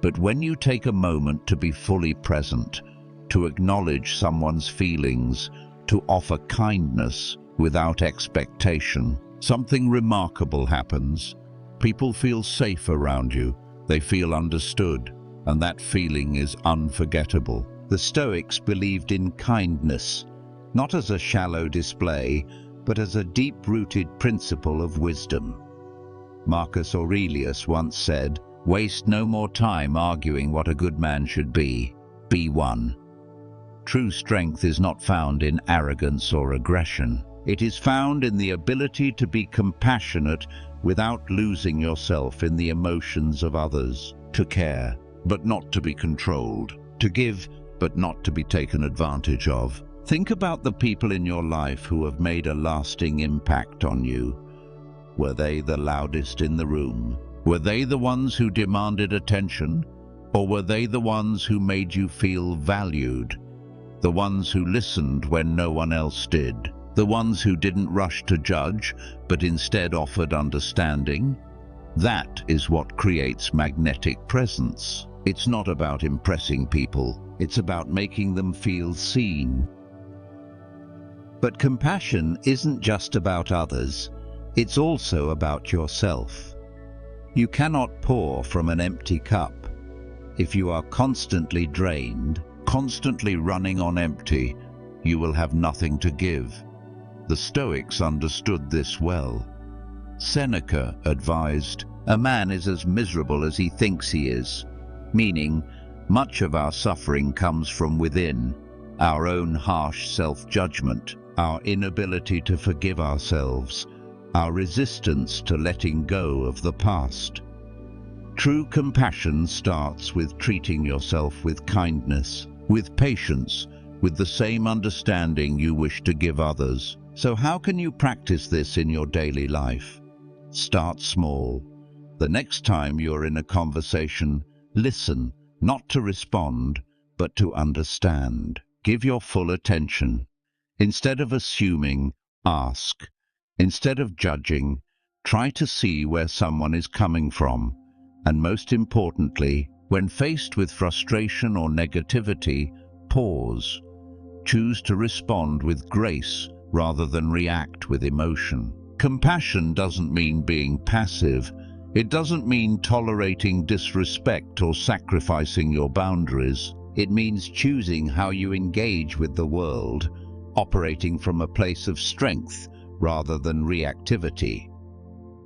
A: But when you take a moment to be fully present, to acknowledge someone's feelings, to offer kindness without expectation, something remarkable happens. People feel safe around you, they feel understood, and that feeling is unforgettable. The Stoics believed in kindness, not as a shallow display, but as a deep-rooted principle of wisdom. Marcus Aurelius once said, "Waste no more time arguing what a good man should be. Be one." True strength is not found in arrogance or aggression. It is found in the ability to be compassionate without losing yourself in the emotions of others. To care, but not to be controlled. To give, but not to be taken advantage of. Think about the people in your life who have made a lasting impact on you. Were they the loudest in the room? Were they the ones who demanded attention? Or were they the ones who made you feel valued? The ones who listened when no one else did? The ones who didn't rush to judge, but instead offered understanding? That is what creates magnetic presence. It's not about impressing people, it's about making them feel seen. But compassion isn't just about others, it's also about yourself. You cannot pour from an empty cup. If you are constantly drained, constantly running on empty, you will have nothing to give. The Stoics understood this well. Seneca advised, A man is as miserable as he thinks he is, meaning much of our suffering comes from within, our own harsh self-judgment, our inability to forgive ourselves, our resistance to letting go of the past. True compassion starts with treating yourself with kindness, with patience, with the same understanding you wish to give others. So how can you practice this in your daily life? Start small. The next time you're in a conversation, listen, not to respond, but to understand. Give your full attention. Instead of assuming, ask. Instead of judging, try to see where someone is coming from. And most importantly, when faced with frustration or negativity, pause. Choose to respond with grace rather than react with emotion. Compassion doesn't mean being passive. It doesn't mean tolerating disrespect or sacrificing your boundaries. It means choosing how you engage with the world, operating from a place of strength rather than reactivity.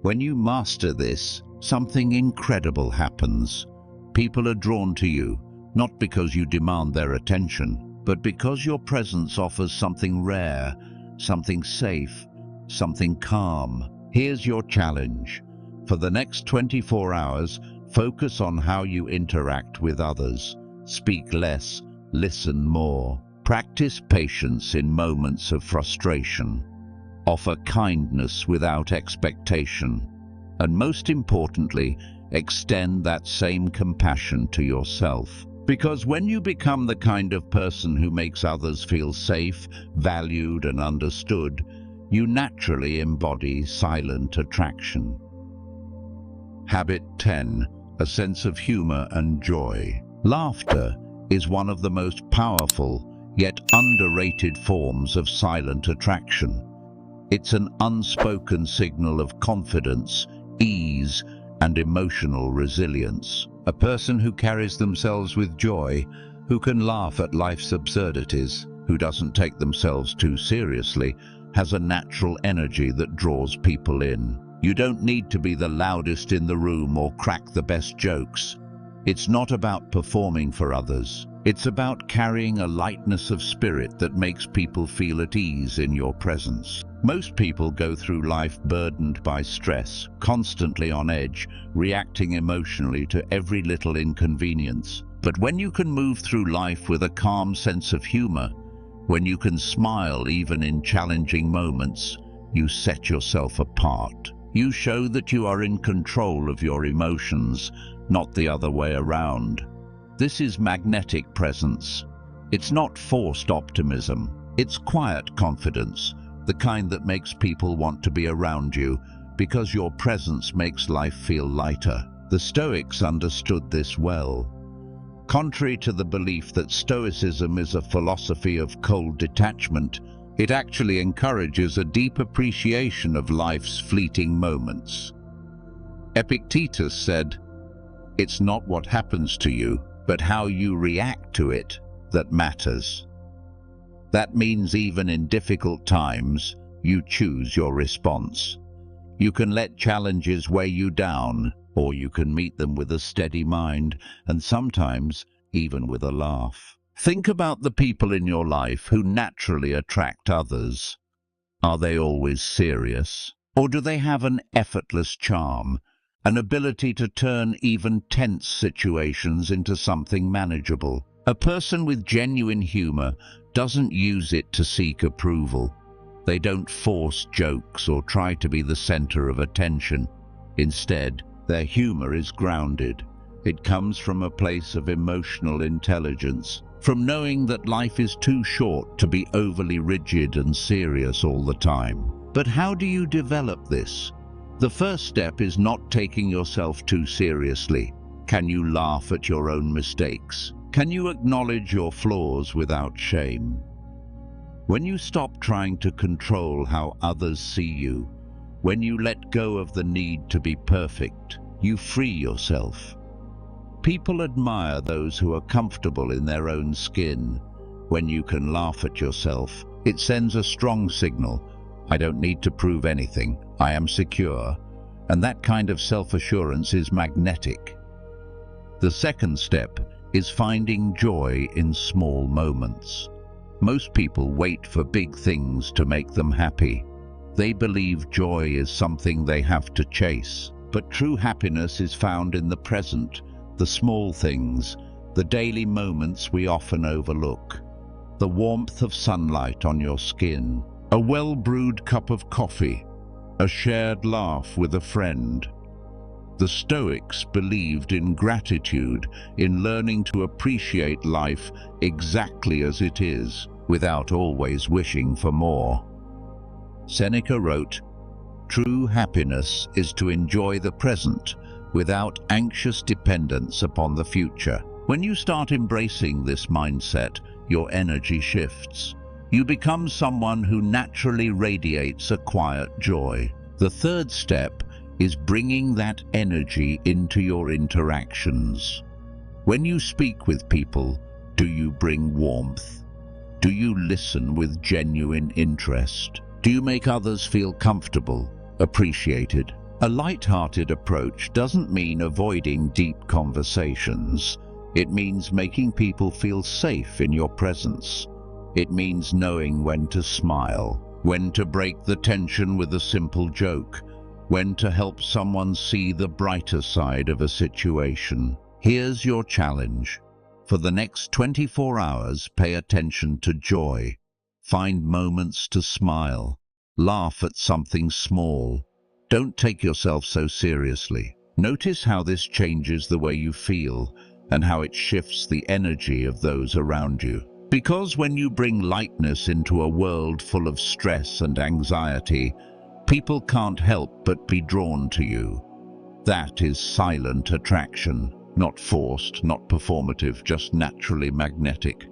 A: When you master this, something incredible happens. People are drawn to you, not because you demand their attention, but because your presence offers something rare, something safe, something calm. Here's your challenge. For the next 24 hours, focus on how you interact with others. Speak less, listen more. Practice patience in moments of frustration. Offer kindness without expectation. And most importantly, extend that same compassion to yourself. Because when you become the kind of person who makes others feel safe, valued, and understood, you naturally embody silent attraction. Habit 10. A sense of humor and joy. Laughter is one of the most powerful, yet underrated forms of silent attraction. It's an unspoken signal of confidence, ease, and emotional resilience. A person who carries themselves with joy, who can laugh at life's absurdities, who doesn't take themselves too seriously, has a natural energy that draws people in. You don't need to be the loudest in the room or crack the best jokes. It's not about performing for others. It's about carrying a lightness of spirit that makes people feel at ease in your presence. Most people go through life burdened by stress, constantly on edge, reacting emotionally to every little inconvenience. But when you can move through life with a calm sense of humor, when you can smile even in challenging moments, you set yourself apart. You show that you are in control of your emotions, not the other way around. This is magnetic presence. It's not forced optimism. It's quiet confidence, the kind that makes people want to be around you because your presence makes life feel lighter. The Stoics understood this well. Contrary to the belief that Stoicism is a philosophy of cold detachment, it actually encourages a deep appreciation of life's fleeting moments. Epictetus said, "It's not what happens to you, but how you react to it that matters." That means even in difficult times, you choose your response. You can let challenges weigh you down, or you can meet them with a steady mind, and sometimes even with a laugh. Think about the people in your life who naturally attract others. Are they always serious? Or do they have an effortless charm, an ability to turn even tense situations into something manageable? A person with genuine humor doesn't use it to seek approval. They don't force jokes or try to be the center of attention. Instead, their humor is grounded. It comes from a place of emotional intelligence, from knowing that life is too short to be overly rigid and serious all the time. But how do you develop this? The first step is not taking yourself too seriously. Can you laugh at your own mistakes? Can you acknowledge your flaws without shame? When you stop trying to control how others see you, when you let go of the need to be perfect, you free yourself. People admire those who are comfortable in their own skin. When you can laugh at yourself, it sends a strong signal. I don't need to prove anything. I am secure. and that kind of self-assurance is magnetic. The second step is finding joy in small moments. Most people wait for big things to make them happy. They believe joy is something they have to chase. But true happiness is found in the present, the small things, the daily moments we often overlook. The warmth of sunlight on your skin, a well-brewed cup of coffee, a shared laugh with a friend. The Stoics believed in gratitude, in learning to appreciate life exactly as it is, without always wishing for more. Seneca wrote, "True happiness is to enjoy the present without anxious dependence upon the future." When you start embracing this mindset, your energy shifts. You become someone who naturally radiates a quiet joy. The third step is bringing that energy into your interactions. When you speak with people, do you bring warmth? Do you listen with genuine interest? Do you make others feel comfortable, appreciated? A light-hearted approach doesn't mean avoiding deep conversations. It means making people feel safe in your presence. It means knowing when to smile, when to break the tension with a simple joke, when to help someone see the brighter side of a situation. Here's your challenge. For the next 24 hours, pay attention to joy. Find moments to smile. Laugh at something small. Don't take yourself so seriously. Notice how this changes the way you feel and how it shifts the energy of those around you. Because when you bring lightness into a world full of stress and anxiety, people can't help but be drawn to you. That is silent attraction, not forced, not performative, just naturally magnetic.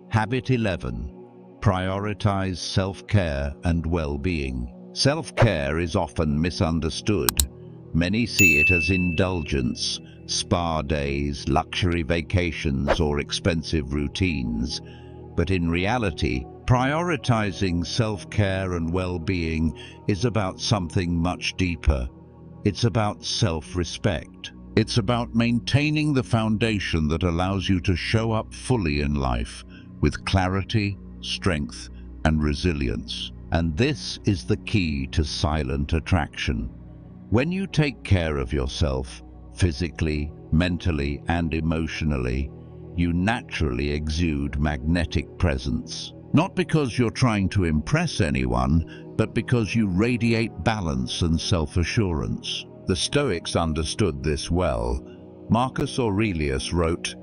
A: Habit 11. Prioritize self-care and well-being. Self-care is often misunderstood. Many see it as indulgence, spa days, luxury vacations, or expensive routines. But in reality, prioritizing self-care and well-being is about something much deeper. It's about self-respect. It's about maintaining the foundation that allows you to show up fully in life with clarity, strength, and resilience. And this is the key to silent attraction. When you take care of yourself, physically, mentally, and emotionally, you naturally exude magnetic presence. Not because you're trying to impress anyone, but because you radiate balance and self-assurance. The Stoics understood this well. Marcus Aurelius wrote,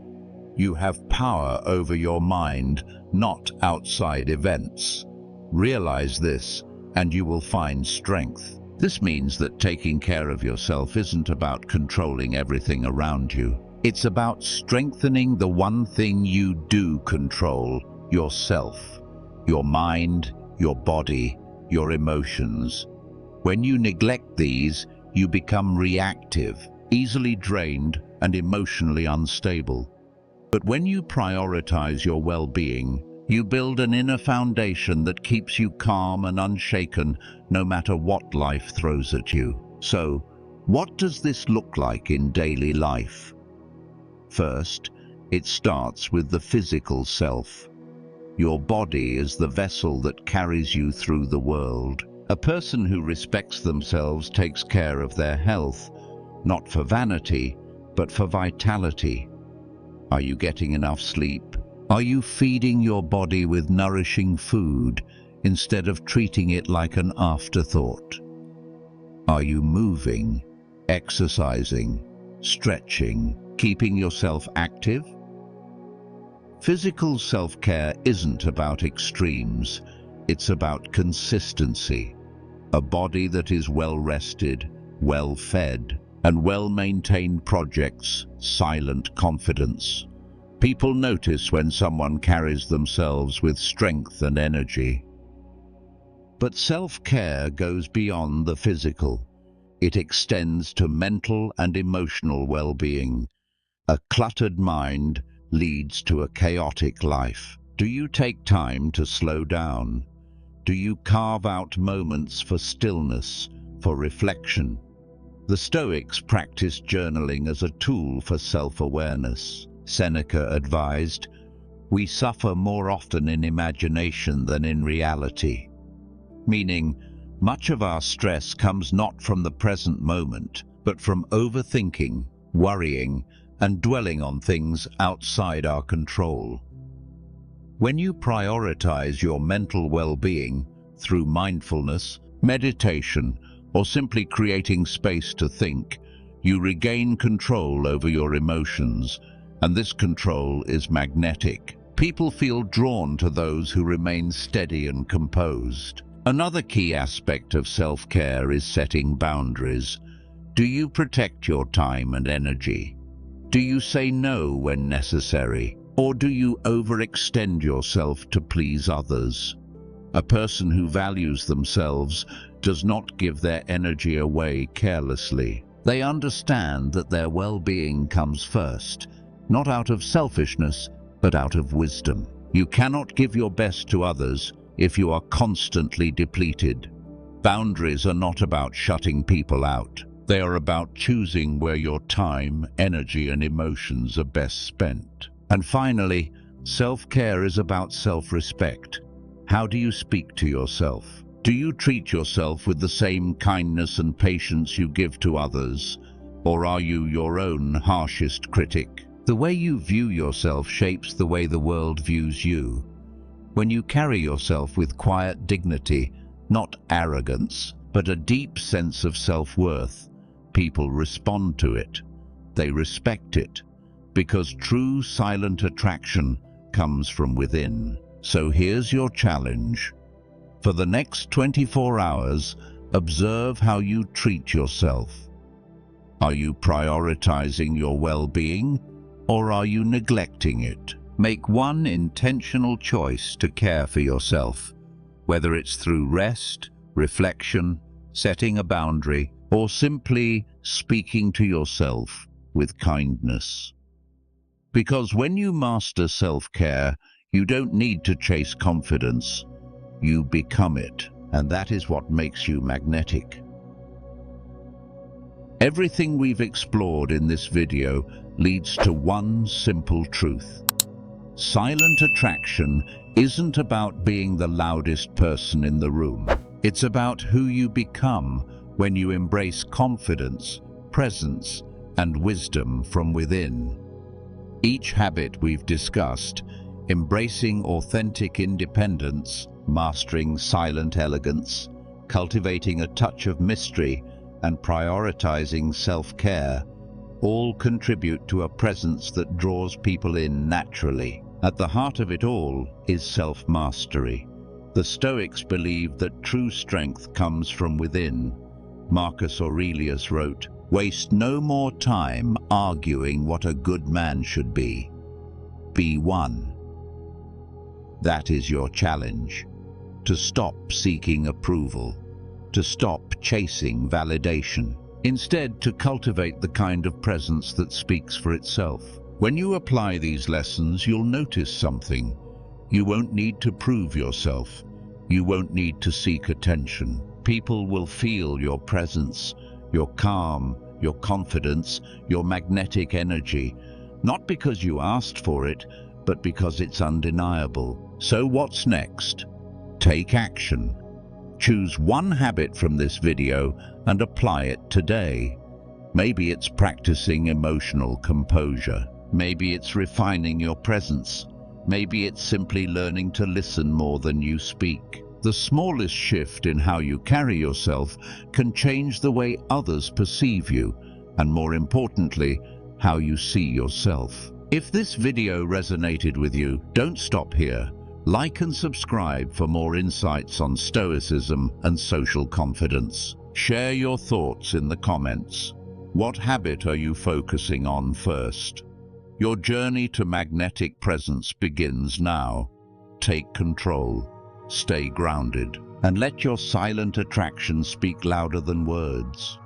A: "You have power over your mind, not outside events. Realize this, and you will find strength." This means that taking care of yourself isn't about controlling everything around you. It's about strengthening the one thing you do control, yourself, your mind, your body, your emotions. When you neglect these, you become reactive, easily drained, and emotionally unstable. But when you prioritize your well-being, you build an inner foundation that keeps you calm and unshaken no matter what life throws at you. So, what does this look like in daily life? First, it starts with the physical self. Your body is the vessel that carries you through the world. A person who respects themselves takes care of their health, not for vanity, but for vitality. Are you getting enough sleep? Are you feeding your body with nourishing food instead of treating it like an afterthought? Are you moving, exercising, stretching, keeping yourself active? Physical self-care isn't about extremes, it's about consistency. A body that is well-rested, well-fed, and well-maintained projects silent confidence. People notice when someone carries themselves with strength and energy. But self-care goes beyond the physical. It extends to mental and emotional well-being. A cluttered mind leads to a chaotic life. Do you take time to slow down? Do you carve out moments for stillness, for reflection. The Stoics practiced journaling as a tool for self-awareness. Seneca advised, "We suffer more often in imagination than in reality," meaning much of our stress comes not from the present moment, but from overthinking, worrying, and dwelling on things outside our control. When you prioritize your mental well-being through mindfulness, meditation, or simply creating space to think, you regain control over your emotions, and this control is magnetic. People feel drawn to those who remain steady and composed. Another key aspect of self-care is setting boundaries. Do you protect your time and energy? Do you say no when necessary? Or do you overextend yourself to please others? A person who values themselves does not give their energy away carelessly. They understand that their well-being comes first, not out of selfishness, but out of wisdom. You cannot give your best to others if you are constantly depleted. Boundaries are not about shutting people out. They are about choosing where your time, energy, and emotions are best spent. And finally, self-care is about self-respect. How do you speak to yourself? Do you treat yourself with the same kindness and patience you give to others? Or are you your own harshest critic? The way you view yourself shapes the way the world views you. When you carry yourself with quiet dignity, not arrogance, but a deep sense of self-worth, people respond to it. They respect it, because true silent attraction comes from within. So here's your challenge. For the next 24 hours, observe how you treat yourself. Are you prioritizing your well-being, or are you neglecting it? Make one intentional choice to care for yourself, whether it's through rest, reflection, setting a boundary, or simply speaking to yourself with kindness. Because when you master self-care, you don't need to chase confidence. You become it, and that is what makes you magnetic. Everything we've explored in this video leads to one simple truth. Silent attraction isn't about being the loudest person in the room. It's about who you become when you embrace confidence, presence, and wisdom from within. Each habit we've discussed, embracing authentic independence, mastering silent elegance, cultivating a touch of mystery, and prioritizing self-care, all contribute to a presence that draws people in naturally. At the heart of it all is self-mastery. The Stoics believed that true strength comes from within. Marcus Aurelius wrote, "Waste no more time arguing what a good man should be. Be one." That is your challenge. To stop seeking approval. To stop chasing validation. Instead, to cultivate the kind of presence that speaks for itself. When you apply these lessons, you'll notice something. You won't need to prove yourself. You won't need to seek attention. People will feel your presence, your calm, your confidence, your magnetic energy, not because you asked for it, but because it's undeniable. So what's next? Take action. Choose one habit from this video and apply it today. Maybe it's practicing emotional composure. Maybe it's refining your presence. Maybe it's simply learning to listen more than you speak. The smallest shift in how you carry yourself can change the way others perceive you, and more importantly, how you see yourself. If this video resonated with you, don't stop here. Like and subscribe for more insights on Stoicism and social confidence. Share your thoughts in the comments. What habit are you focusing on first? Your journey to magnetic presence begins now. Take control, stay grounded, and let your silent attraction speak louder than words.